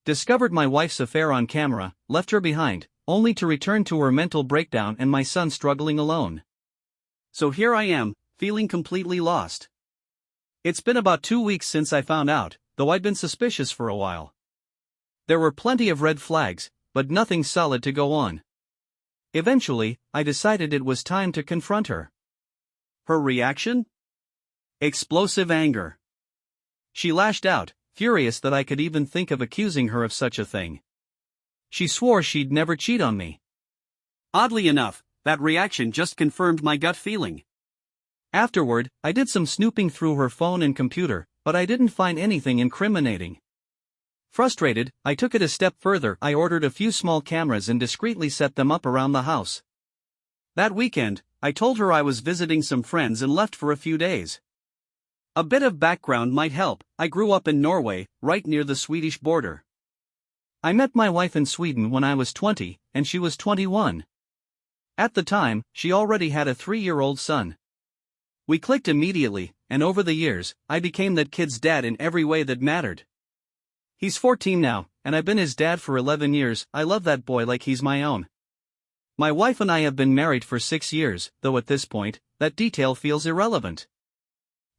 discovered my wife's affair on camera, left her behind, only to return to her mental breakdown and my son struggling alone. So here I am, feeling completely lost. It's been about 2 weeks since I found out, though I'd been suspicious for a while. There were plenty of red flags, but nothing solid to go on. Eventually, I decided it was time to confront her. Her reaction? Explosive anger. She lashed out, furious that I could even think of accusing her of such a thing. She swore she'd never cheat on me. Oddly enough, that reaction just confirmed my gut feeling. Afterward, I did some snooping through her phone and computer, but I didn't find anything incriminating. Frustrated, I took it a step further. I ordered a few small cameras and discreetly set them up around the house. That weekend, I told her I was visiting some friends and left for a few days. A bit of background might help. I grew up in Norway, right near the Swedish border. I met my wife in Sweden when I was 20, and she was 21. At the time, she already had a 3-year-old son. We clicked immediately, and over the years, I became that kid's dad in every way that mattered. He's 14 now, and I've been his dad for 11 years. I love that boy like he's my own. My wife and I have been married for 6 years, though at this point, that detail feels irrelevant.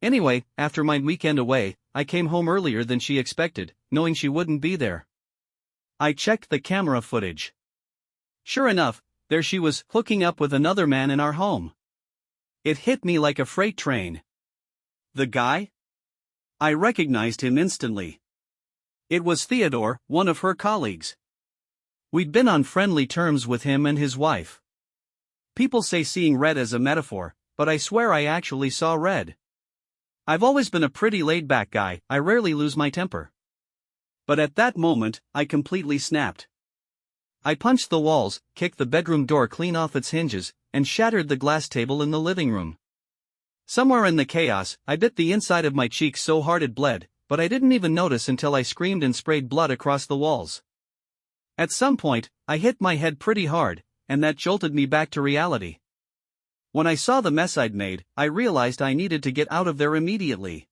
Anyway, after my weekend away, I came home earlier than she expected, knowing she wouldn't be there. I checked the camera footage. Sure enough, there she was, hooking up with another man in our home. It hit me like a freight train. The guy? I recognized him instantly. It was Theodore, one of her colleagues. We'd been on friendly terms with him and his wife. People say seeing red as a metaphor, but I swear I actually saw red. I've always been a pretty laid-back guy. I rarely lose my temper. But at that moment, I completely snapped. I punched the walls, kicked the bedroom door clean off its hinges, and shattered the glass table in the living room. Somewhere in the chaos, I bit the inside of my cheek so hard it bled, but I didn't even notice until I screamed and sprayed blood across the walls. At some point, I hit my head pretty hard, and that jolted me back to reality. When I saw the mess I'd made, I realized I needed to get out of there immediately.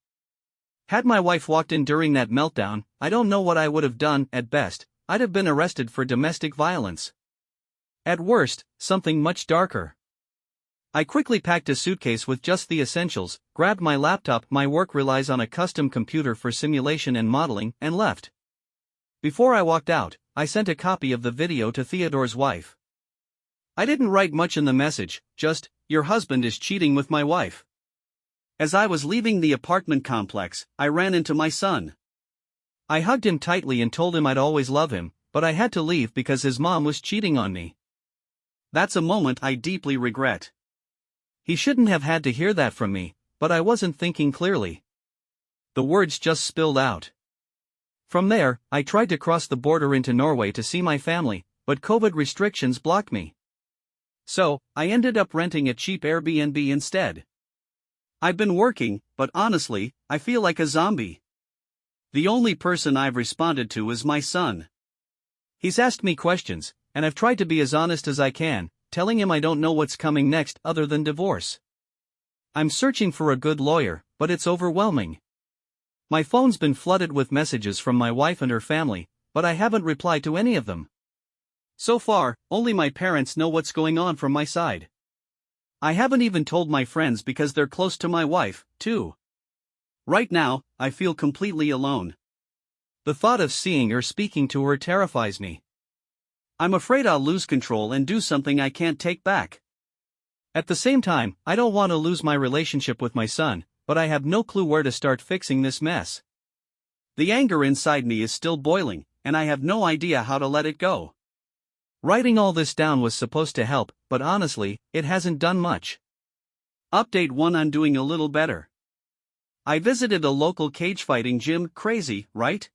Had my wife walked in during that meltdown, I don't know what I would have done. At best, I'd have been arrested for domestic violence. At worst, something much darker. I quickly packed a suitcase with just the essentials, grabbed my laptop. My work relies on a custom computer for simulation and modeling, and left. Before I walked out, I sent a copy of the video to Theodore's wife. I didn't write much in the message, just, "Your husband is cheating with my wife." As I was leaving the apartment complex, I ran into my son. I hugged him tightly and told him I'd always love him, but I had to leave because his mom was cheating on me. That's a moment I deeply regret. He shouldn't have had to hear that from me, but I wasn't thinking clearly. The words just spilled out. From there, I tried to cross the border into Norway to see my family, but COVID restrictions blocked me. So, I ended up renting a cheap Airbnb instead. I've been working, but honestly, I feel like a zombie. The only person I've responded to is my son. He's asked me questions, and I've tried to be as honest as I can, telling him I don't know what's coming next other than divorce. I'm searching for a good lawyer, but it's overwhelming. My phone's been flooded with messages from my wife and her family, but I haven't replied to any of them. So far, only my parents know what's going on from my side. I haven't even told my friends because they're close to my wife, too. Right now, I feel completely alone. The thought of seeing or speaking to her terrifies me. I'm afraid I'll lose control and do something I can't take back. At the same time, I don't want to lose my relationship with my son, but I have no clue where to start fixing this mess. The anger inside me is still boiling, and I have no idea how to let it go. Writing all this down was supposed to help, but honestly, it hasn't done much. Update 1: I'm doing a little better. I visited a local cage fighting gym. Crazy, right?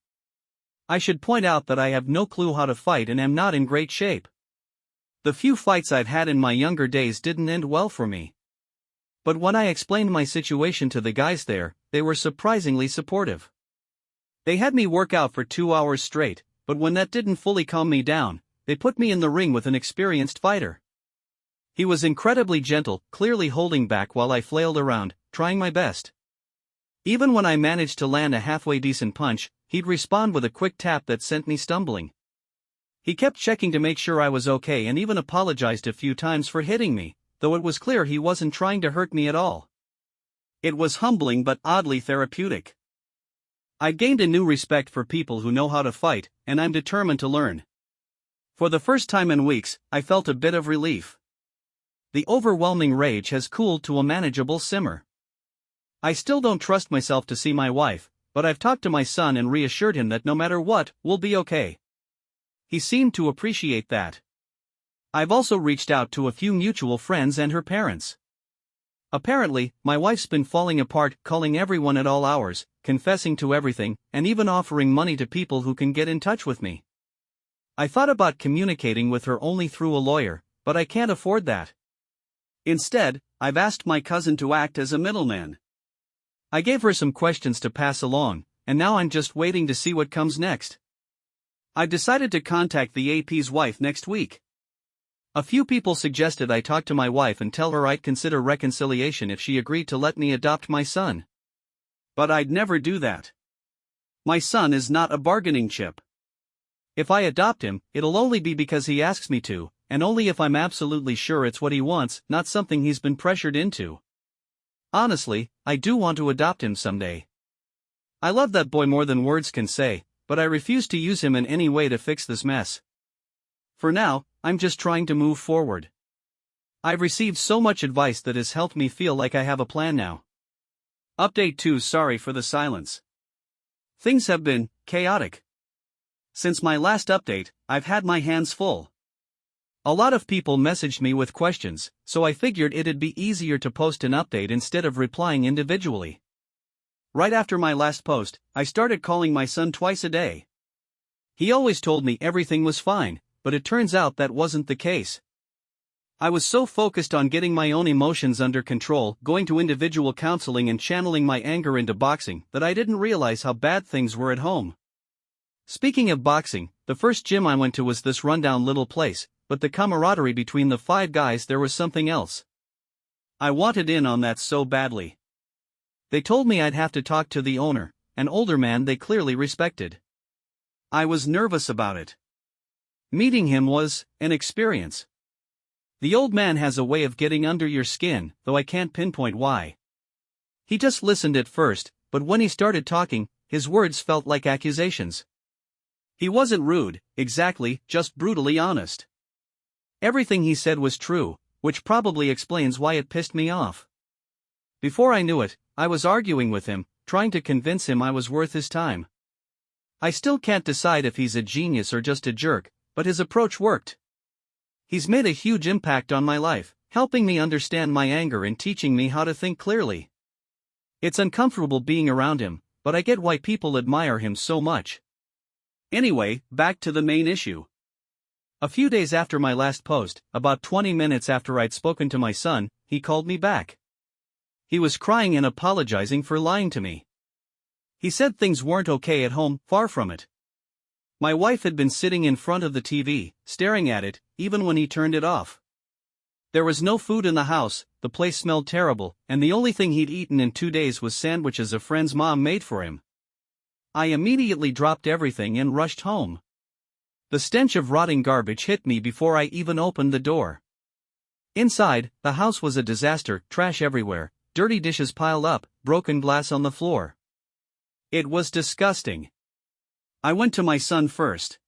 I should point out that I have no clue how to fight and am not in great shape. The few fights I've had in my younger days didn't end well for me. But when I explained my situation to the guys there, they were surprisingly supportive. They had me work out for 2 hours straight, but when that didn't fully calm me down, they put me in the ring with an experienced fighter. He was incredibly gentle, clearly holding back while I flailed around, trying my best. Even when I managed to land a halfway decent punch, he'd respond with a quick tap that sent me stumbling. He kept checking to make sure I was okay and even apologized a few times for hitting me, though it was clear he wasn't trying to hurt me at all. It was humbling but oddly therapeutic. I gained a new respect for people who know how to fight, and I'm determined to learn. For the first time in weeks, I felt a bit of relief. The overwhelming rage has cooled to a manageable simmer. I still don't trust myself to see my wife, but I've talked to my son and reassured him that no matter what, we'll be okay. He seemed to appreciate that. I've also reached out to a few mutual friends and her parents. Apparently, my wife's been falling apart, calling everyone at all hours, confessing to everything, and even offering money to people who can get in touch with me. I thought about communicating with her only through a lawyer, but I can't afford that. Instead, I've asked my cousin to act as a middleman. I gave her some questions to pass along, and now I'm just waiting to see what comes next. I've decided to contact the AP's wife next week. A few people suggested I talk to my wife and tell her I'd consider reconciliation if she agreed to let me adopt my son. But I'd never do that. My son is not a bargaining chip. If I adopt him, it'll only be because he asks me to, and only if I'm absolutely sure it's what he wants, not something he's been pressured into. Honestly, I do want to adopt him someday. I love that boy more than words can say, but I refuse to use him in any way to fix this mess. For now, I'm just trying to move forward. I've received so much advice that has helped me feel like I have a plan now. Update 2. Sorry for the silence. Things have been chaotic. Since my last update, I've had my hands full. A lot of people messaged me with questions, so I figured it'd be easier to post an update instead of replying individually. Right after my last post, I started calling my son twice a day. He always told me everything was fine, but it turns out that wasn't the case. I was so focused on getting my own emotions under control, going to individual counseling and channeling my anger into boxing, that I didn't realize how bad things were at home. Speaking of boxing, the first gym I went to was this rundown little place, but the camaraderie between the 5 guys, there was something else. I wanted in on that so badly. They told me I'd have to talk to the owner, an older man they clearly respected. I was nervous about it. Meeting him was an experience. The old man has a way of getting under your skin, though I can't pinpoint why. He just listened at first, but when he started talking, his words felt like accusations. He wasn't rude, exactly, just brutally honest. Everything he said was true, which probably explains why it pissed me off. Before I knew it, I was arguing with him, trying to convince him I was worth his time. I still can't decide if he's a genius or just a jerk, but his approach worked. He's made a huge impact on my life, helping me understand my anger and teaching me how to think clearly. It's uncomfortable being around him, but I get why people admire him so much. Anyway, back to the main issue. A few days after my last post, about 20 minutes after I'd spoken to my son, he called me back. He was crying and apologizing for lying to me. He said things weren't okay at home, far from it. My wife had been sitting in front of the TV, staring at it, even when he turned it off. There was no food in the house, the place smelled terrible, and the only thing he'd eaten in 2 days was sandwiches a friend's mom made for him. I immediately dropped everything and rushed home. The stench of rotting garbage hit me before I even opened the door. Inside, the house was a disaster, trash everywhere, dirty dishes piled up, broken glass on the floor. It was disgusting. I went to my son first.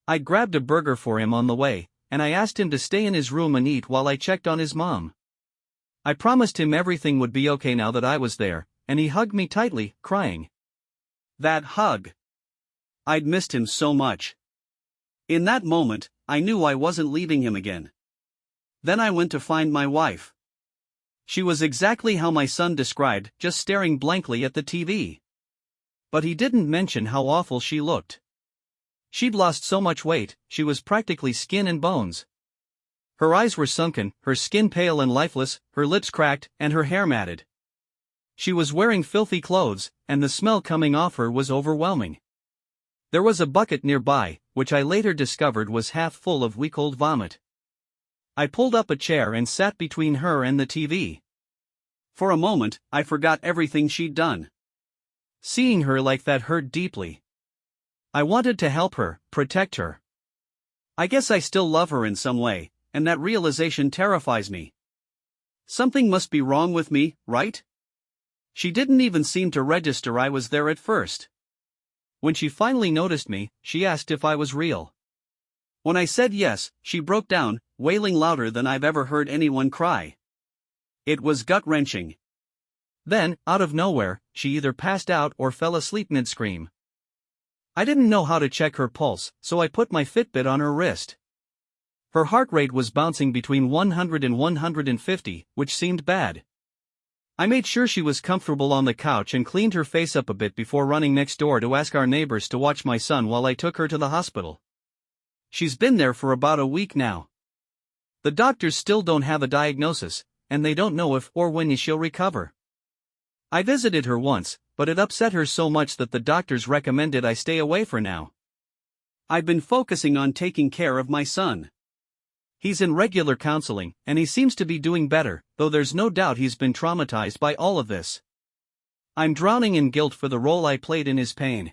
I grabbed a burger for him on the way, and I asked him to stay in his room and eat while I checked on his mom. I promised him everything would be okay now that I was there, and he hugged me tightly, crying. That hug! I'd missed him so much. In that moment, I knew I wasn't leaving him again. Then I went to find my wife. She was exactly how my son described, just staring blankly at the TV. But he didn't mention how awful she looked. She'd lost so much weight, she was practically skin and bones. Her eyes were sunken, her skin pale and lifeless, her lips cracked, and her hair matted. She was wearing filthy clothes, and the smell coming off her was overwhelming. There was a bucket nearby, which I later discovered was half full of week-old vomit. I pulled up a chair and sat between her and the TV. For a moment, I forgot everything she'd done. Seeing her like that hurt deeply. I wanted to help her, protect her. I guess I still love her in some way, and that realization terrifies me. Something must be wrong with me, right? She didn't even seem to register I was there at first. When she finally noticed me, she asked if I was real. When I said yes, she broke down, wailing louder than I've ever heard anyone cry. It was gut-wrenching. Then, out of nowhere, she either passed out or fell asleep mid-scream. I didn't know how to check her pulse, so I put my Fitbit on her wrist. Her heart rate was bouncing between 100 and 150, which seemed bad. I made sure she was comfortable on the couch and cleaned her face up a bit before running next door to ask our neighbors to watch my son while I took her to the hospital. She's been there for about a week now. The doctors still don't have a diagnosis, and they don't know if or when she'll recover. I visited her once, but it upset her so much that the doctors recommended I stay away for now. I've been focusing on taking care of my son. He's in regular counseling, and he seems to be doing better, though there's no doubt he's been traumatized by all of this. I'm drowning in guilt for the role I played in his pain.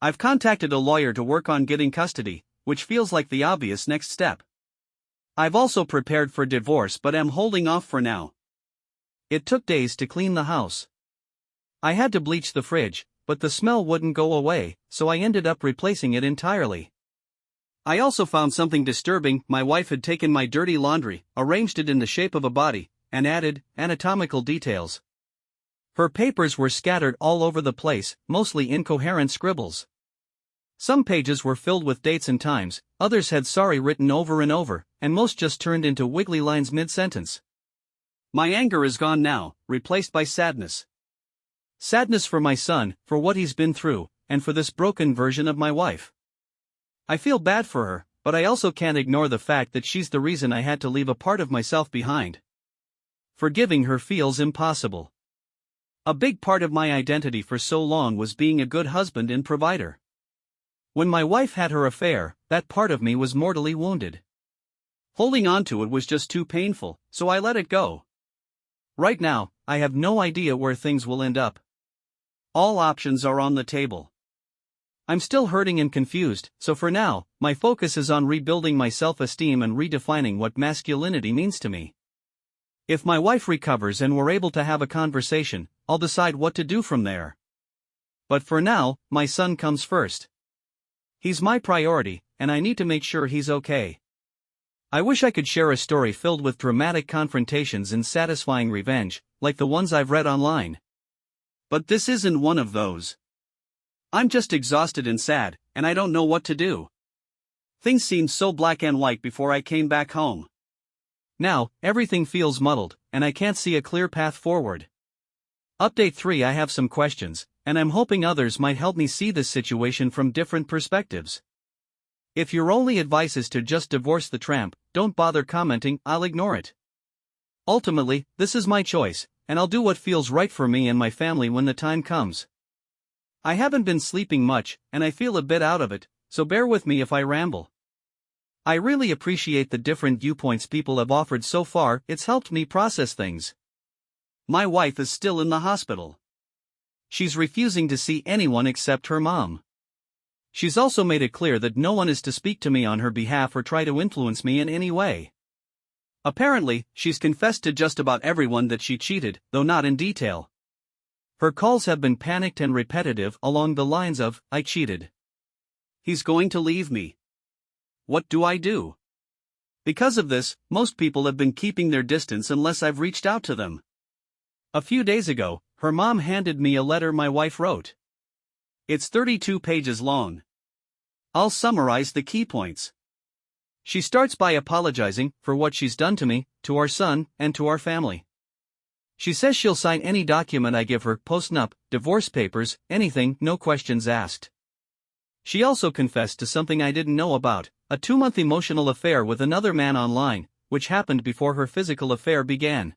I've contacted a lawyer to work on getting custody, which feels like the obvious next step. I've also prepared for divorce but am holding off for now. It took days to clean the house. I had to bleach the fridge, but the smell wouldn't go away, so I ended up replacing it entirely. I also found something disturbing. My wife had taken my dirty laundry, arranged it in the shape of a body, and added anatomical details. Her papers were scattered all over the place, mostly incoherent scribbles. Some pages were filled with dates and times, others had sorry written over and over, and most just turned into wiggly lines mid-sentence. My anger is gone now, replaced by sadness. Sadness for my son, for what he's been through, and for this broken version of my wife. I feel bad for her, but I also can't ignore the fact that she's the reason I had to leave a part of myself behind. Forgiving her feels impossible. A big part of my identity for so long was being a good husband and provider. When my wife had her affair, that part of me was mortally wounded. Holding on to it was just too painful, so I let it go. Right now, I have no idea where things will end up. All options are on the table. I'm still hurting and confused, so for now, my focus is on rebuilding my self-esteem and redefining what masculinity means to me. If my wife recovers and we're able to have a conversation, I'll decide what to do from there. But for now, my son comes first. He's my priority, and I need to make sure he's okay. I wish I could share a story filled with dramatic confrontations and satisfying revenge, like the ones I've read online. But this isn't one of those. I'm just exhausted and sad, and I don't know what to do. Things seemed so black and white before I came back home. Now, everything feels muddled, and I can't see a clear path forward. Update 3: I have some questions, and I'm hoping others might help me see this situation from different perspectives. If your only advice is to just divorce the tramp, don't bother commenting, I'll ignore it. Ultimately, this is my choice, and I'll do what feels right for me and my family when the time comes. I haven't been sleeping much, and I feel a bit out of it, so bear with me if I ramble. I really appreciate the different viewpoints people have offered so far. It's helped me process things. My wife is still in the hospital. She's refusing to see anyone except her mom. She's also made it clear that no one is to speak to me on her behalf or try to influence me in any way. Apparently, she's confessed to just about everyone that she cheated, though not in detail. Her calls have been panicked and repetitive along the lines of, "I cheated. He's going to leave me. What do I do?" Because of this, most people have been keeping their distance unless I've reached out to them. A few days ago, her mom handed me a letter my wife wrote. It's 32 pages long. I'll summarize the key points. She starts by apologizing for what she's done to me, to our son, and to our family. She says she'll sign any document I give her, post-nup, divorce papers, anything, no questions asked. She also confessed to something I didn't know about, a 2-month emotional affair with another man online, which happened before her physical affair began.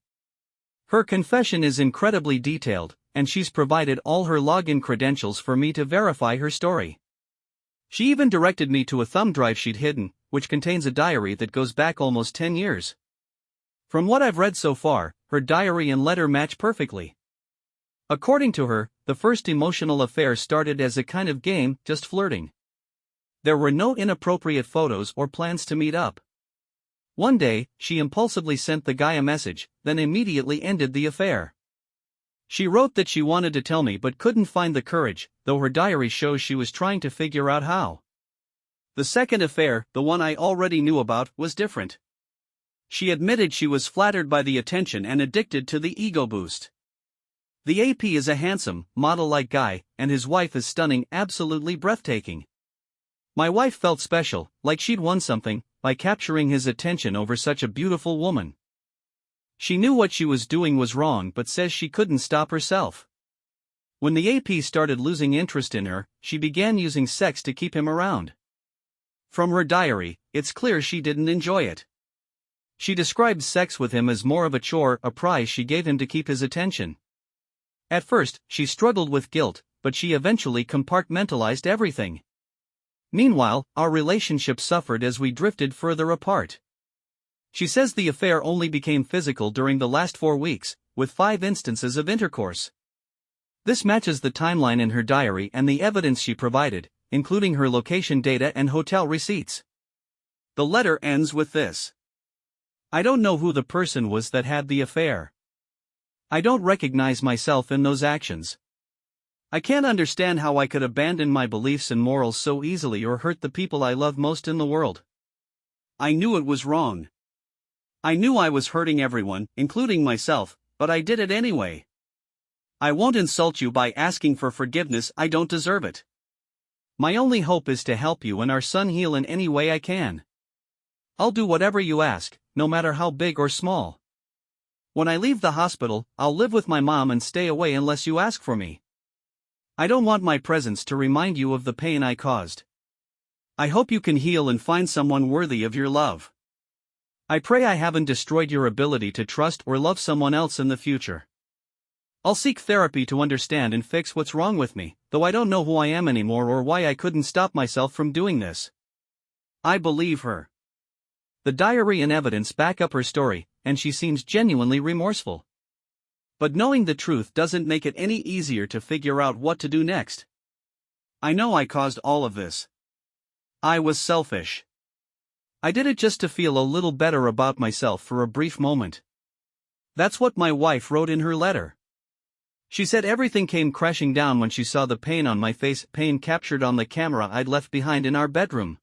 Her confession is incredibly detailed, and she's provided all her login credentials for me to verify her story. She even directed me to a thumb drive she'd hidden, which contains a diary that goes back almost 10 years. From what I've read so far, her diary and letter match perfectly. According to her, the first emotional affair started as a kind of game, just flirting. There were no inappropriate photos or plans to meet up. One day, she impulsively sent the guy a message, then immediately ended the affair. She wrote that she wanted to tell me but couldn't find the courage, though her diary shows she was trying to figure out how. The second affair, the one I already knew about, was different. She admitted she was flattered by the attention and addicted to the ego boost. The AP is a handsome, model-like guy, and his wife is stunning, absolutely breathtaking. My wife felt special, like she'd won something, by capturing his attention over such a beautiful woman. She knew what she was doing was wrong but says she couldn't stop herself. When the AP started losing interest in her, she began using sex to keep him around. From her diary, it's clear she didn't enjoy it. She described sex with him as more of a chore, a prize she gave him to keep his attention. At first, she struggled with guilt, but she eventually compartmentalized everything. Meanwhile, our relationship suffered as we drifted further apart. She says the affair only became physical during the last 4 weeks, with 5 instances of intercourse. This matches the timeline in her diary and the evidence she provided, including her location data and hotel receipts. The letter ends with this: I don't know who the person was that had the affair. I don't recognize myself in those actions. I can't understand how I could abandon my beliefs and morals so easily or hurt the people I love most in the world. I knew it was wrong. I knew I was hurting everyone, including myself, but I did it anyway. I won't insult you by asking for forgiveness, I don't deserve it. My only hope is to help you and our son heal in any way I can. I'll do whatever you ask, no matter how big or small. When I leave the hospital, I'll live with my mom and stay away unless you ask for me. I don't want my presence to remind you of the pain I caused. I hope you can heal and find someone worthy of your love. I pray I haven't destroyed your ability to trust or love someone else in the future. I'll seek therapy to understand and fix what's wrong with me, though I don't know who I am anymore or why I couldn't stop myself from doing this. I believe her. The diary and evidence back up her story, and she seems genuinely remorseful. But knowing the truth doesn't make it any easier to figure out what to do next. I know I caused all of this. I was selfish. I did it just to feel a little better about myself for a brief moment. That's what my wife wrote in her letter. She said everything came crashing down when she saw the pain on my face, pain captured on the camera I'd left behind in our bedroom.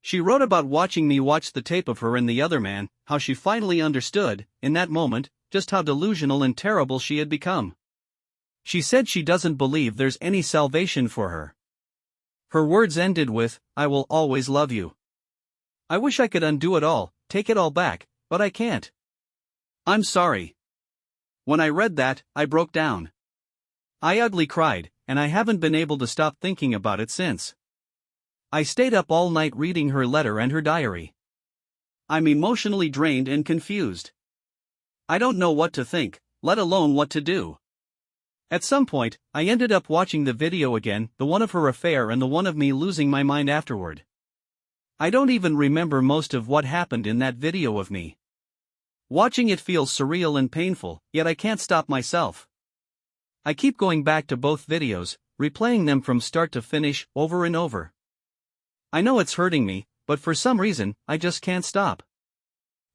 She wrote about watching me watch the tape of her and the other man, how she finally understood, in that moment, just how delusional and terrible she had become. She said she doesn't believe there's any salvation for her. Her words ended with, I will always love you. I wish I could undo it all, take it all back, but I can't. I'm sorry. When I read that, I broke down. I ugly cried, and I haven't been able to stop thinking about it since. I stayed up all night reading her letter and her diary. I'm emotionally drained and confused. I don't know what to think, let alone what to do. At some point, I ended up watching the video again, the one of her affair and the one of me losing my mind afterward. I don't even remember most of what happened in that video of me. Watching it feels surreal and painful, yet I can't stop myself. I keep going back to both videos, replaying them from start to finish, over and over. I know it's hurting me, but for some reason, I just can't stop.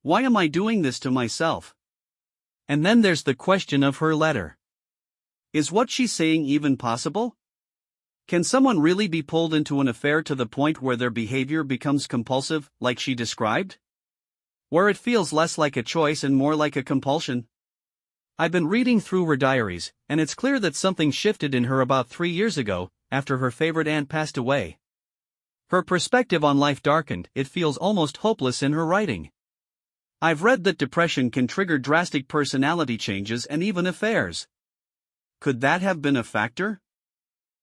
Why am I doing this to myself? And then there's the question of her letter. Is what she's saying even possible? Can someone really be pulled into an affair to the point where their behavior becomes compulsive, like she described? Where it feels less like a choice and more like a compulsion? I've been reading through her diaries, and it's clear that something shifted in her about 3 years ago, after her favorite aunt passed away. Her perspective on life darkened, it feels almost hopeless in her writing. I've read that depression can trigger drastic personality changes and even affairs. Could that have been a factor?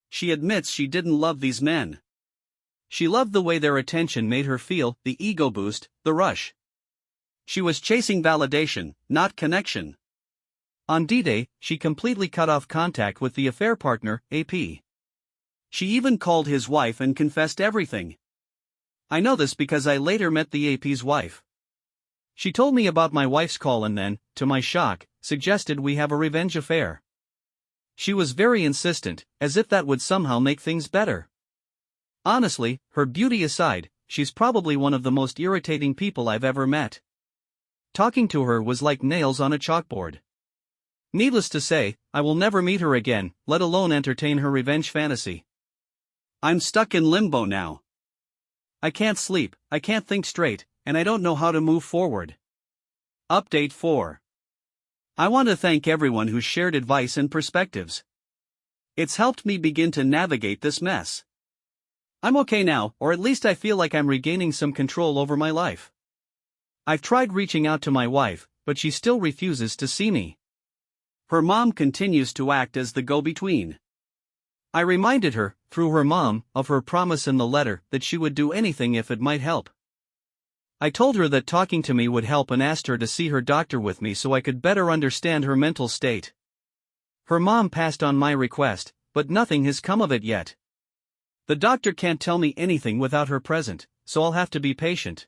She admits she didn't love these men. She loved the way their attention made her feel, the ego boost, the rush. She was chasing validation, not connection. On D-Day, she completely cut off contact with the affair partner, AP. She even called his wife and confessed everything. I know this because I later met the AP's wife. She told me about my wife's call and then, to my shock, suggested we have a revenge affair. She was very insistent, as if that would somehow make things better. Honestly, her beauty aside, she's probably one of the most irritating people I've ever met. Talking to her was like nails on a chalkboard. Needless to say, I will never meet her again, let alone entertain her revenge fantasy. I'm stuck in limbo now. I can't sleep, I can't think straight, and I don't know how to move forward. Update 4. I want to thank everyone who shared advice and perspectives. It's helped me begin to navigate this mess. I'm okay now, or at least I feel like I'm regaining some control over my life. I've tried reaching out to my wife, but she still refuses to see me. Her mom continues to act as the go-between. I reminded her, through her mom, of her promise in the letter that she would do anything if it might help. I told her that talking to me would help and asked her to see her doctor with me so I could better understand her mental state. Her mom passed on my request, but nothing has come of it yet. The doctor can't tell me anything without her present, so I'll have to be patient.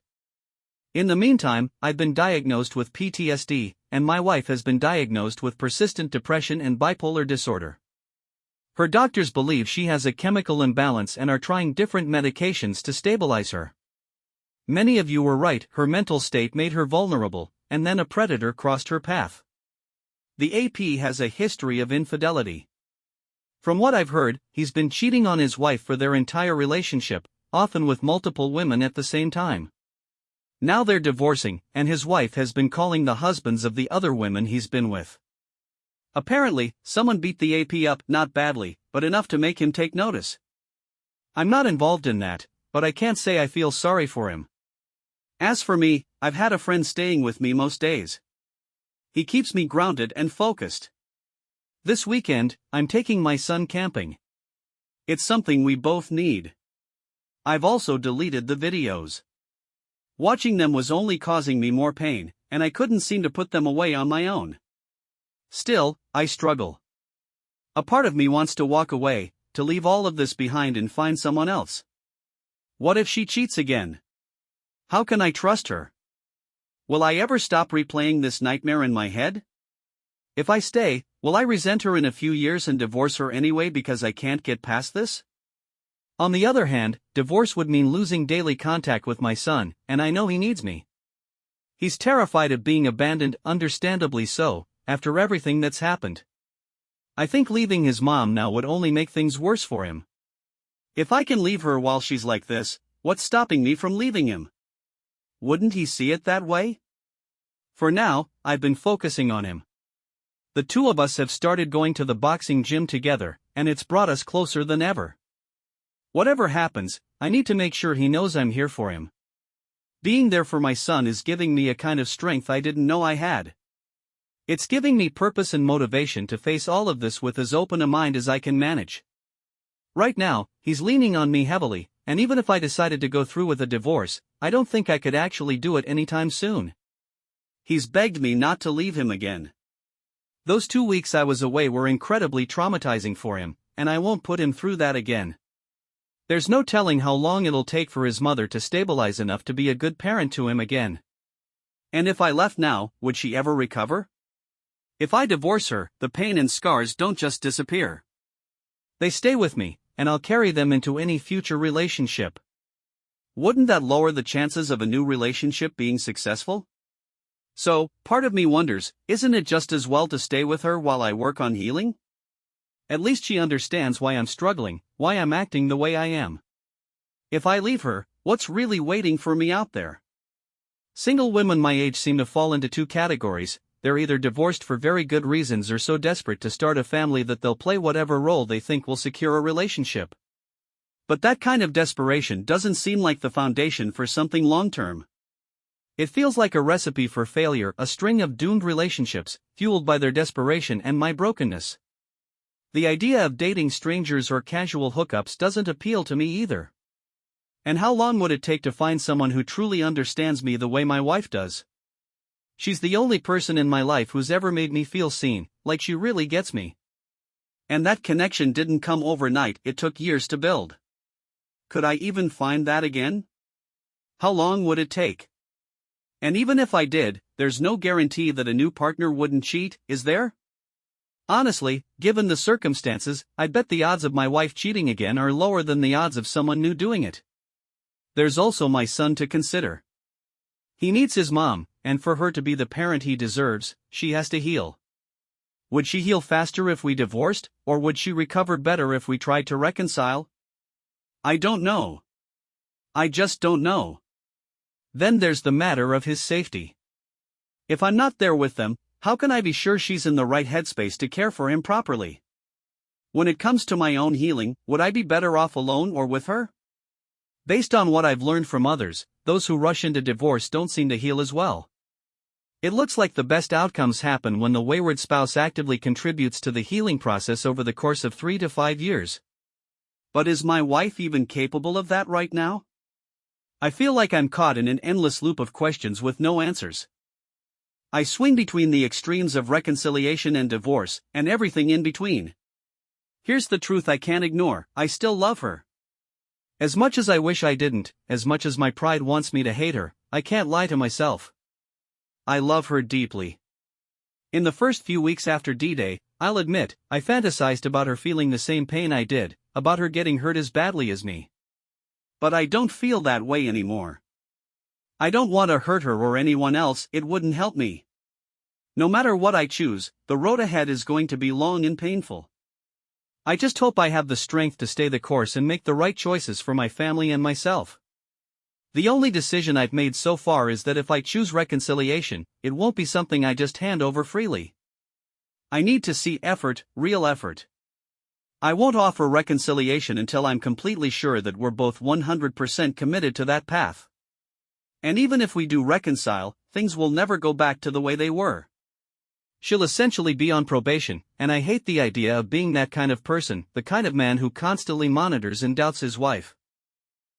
In the meantime, I've been diagnosed with PTSD, and my wife has been diagnosed with persistent depression and bipolar disorder. Her doctors believe she has a chemical imbalance and are trying different medications to stabilize her. Many of you were right, her mental state made her vulnerable, and then a predator crossed her path. The AP has a history of infidelity. From what I've heard, he's been cheating on his wife for their entire relationship, often with multiple women at the same time. Now they're divorcing, and his wife has been calling the husbands of the other women he's been with. Apparently, someone beat the AP up, not badly, but enough to make him take notice. I'm not involved in that, but I can't say I feel sorry for him. As for me, I've had a friend staying with me most days. He keeps me grounded and focused. This weekend, I'm taking my son camping. It's something we both need. I've also deleted the videos. Watching them was only causing me more pain, and I couldn't seem to put them away on my own. Still, I struggle. A part of me wants to walk away, to leave all of this behind and find someone else. What if she cheats again? How can I trust her? Will I ever stop replaying this nightmare in my head? If I stay, will I resent her in a few years and divorce her anyway because I can't get past this? On the other hand, divorce would mean losing daily contact with my son, and I know he needs me. He's terrified of being abandoned, understandably so, after everything that's happened. I think leaving his mom now would only make things worse for him. If I can leave her while she's like this, what's stopping me from leaving him? Wouldn't he see it that way? For now, I've been focusing on him. The two of us have started going to the boxing gym together, and it's brought us closer than ever. Whatever happens, I need to make sure he knows I'm here for him. Being there for my son is giving me a kind of strength I didn't know I had. It's giving me purpose and motivation to face all of this with as open a mind as I can manage. Right now, he's leaning on me heavily, and even if I decided to go through with a divorce, I don't think I could actually do it anytime soon. He's begged me not to leave him again. Those 2 weeks I was away were incredibly traumatizing for him, and I won't put him through that again. There's no telling how long it'll take for his mother to stabilize enough to be a good parent to him again. And if I left now, would she ever recover? If I divorce her, the pain and scars don't just disappear. They stay with me, and I'll carry them into any future relationship. Wouldn't that lower the chances of a new relationship being successful? So, part of me wonders, isn't it just as well to stay with her while I work on healing? At least she understands why I'm struggling, why I'm acting the way I am. If I leave her, what's really waiting for me out there? Single women my age seem to fall into 2 categories. They're either divorced for very good reasons or so desperate to start a family that they'll play whatever role they think will secure a relationship. But that kind of desperation doesn't seem like the foundation for something long-term. It feels like a recipe for failure, a string of doomed relationships, fueled by their desperation and my brokenness. The idea of dating strangers or casual hookups doesn't appeal to me either. And how long would it take to find someone who truly understands me the way my wife does? She's the only person in my life who's ever made me feel seen, like she really gets me. And that connection didn't come overnight, it took years to build. Could I even find that again? How long would it take? And even if I did, there's no guarantee that a new partner wouldn't cheat, is there? Honestly, given the circumstances, I'd bet the odds of my wife cheating again are lower than the odds of someone new doing it. There's also my son to consider. He needs his mom, and for her to be the parent he deserves, she has to heal. Would she heal faster if we divorced, or would she recover better if we tried to reconcile? I don't know. I just don't know. Then there's the matter of his safety. If I'm not there with them, how can I be sure she's in the right headspace to care for him properly? When it comes to my own healing, would I be better off alone or with her? Based on what I've learned from others, those who rush into divorce don't seem to heal as well. It looks like the best outcomes happen when the wayward spouse actively contributes to the healing process over the course of 3 to 5 years. But is my wife even capable of that right now? I feel like I'm caught in an endless loop of questions with no answers. I swing between the extremes of reconciliation and divorce, and everything in between. Here's the truth I can't ignore: I still love her. As much as I wish I didn't, as much as my pride wants me to hate her, I can't lie to myself. I love her deeply. In the first few weeks after D-Day, I'll admit, I fantasized about her feeling the same pain I did, about her getting hurt as badly as me. But I don't feel that way anymore. I don't want to hurt her or anyone else. It wouldn't help me. No matter what I choose, the road ahead is going to be long and painful. I just hope I have the strength to stay the course and make the right choices for my family and myself. The only decision I've made so far is that if I choose reconciliation, it won't be something I just hand over freely. I need to see effort, real effort. I won't offer reconciliation until I'm completely sure that we're both 100% committed to that path. And even if we do reconcile, things will never go back to the way they were. She'll essentially be on probation, and I hate the idea of being that kind of person, the kind of man who constantly monitors and doubts his wife.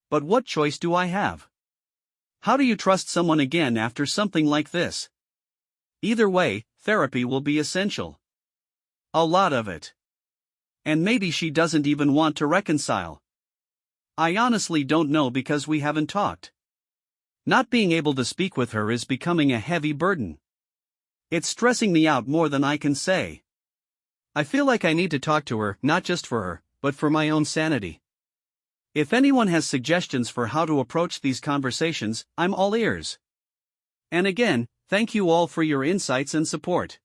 But what choice do I have? How do you trust someone again after something like this? Either way, therapy will be essential. A lot of it. And maybe she doesn't even want to reconcile. I honestly don't know because we haven't talked. Not being able to speak with her is becoming a heavy burden. It's stressing me out more than I can say. I feel like I need to talk to her, not just for her, but for my own sanity. If anyone has suggestions for how to approach these conversations, I'm all ears. And again, thank you all for your insights and support.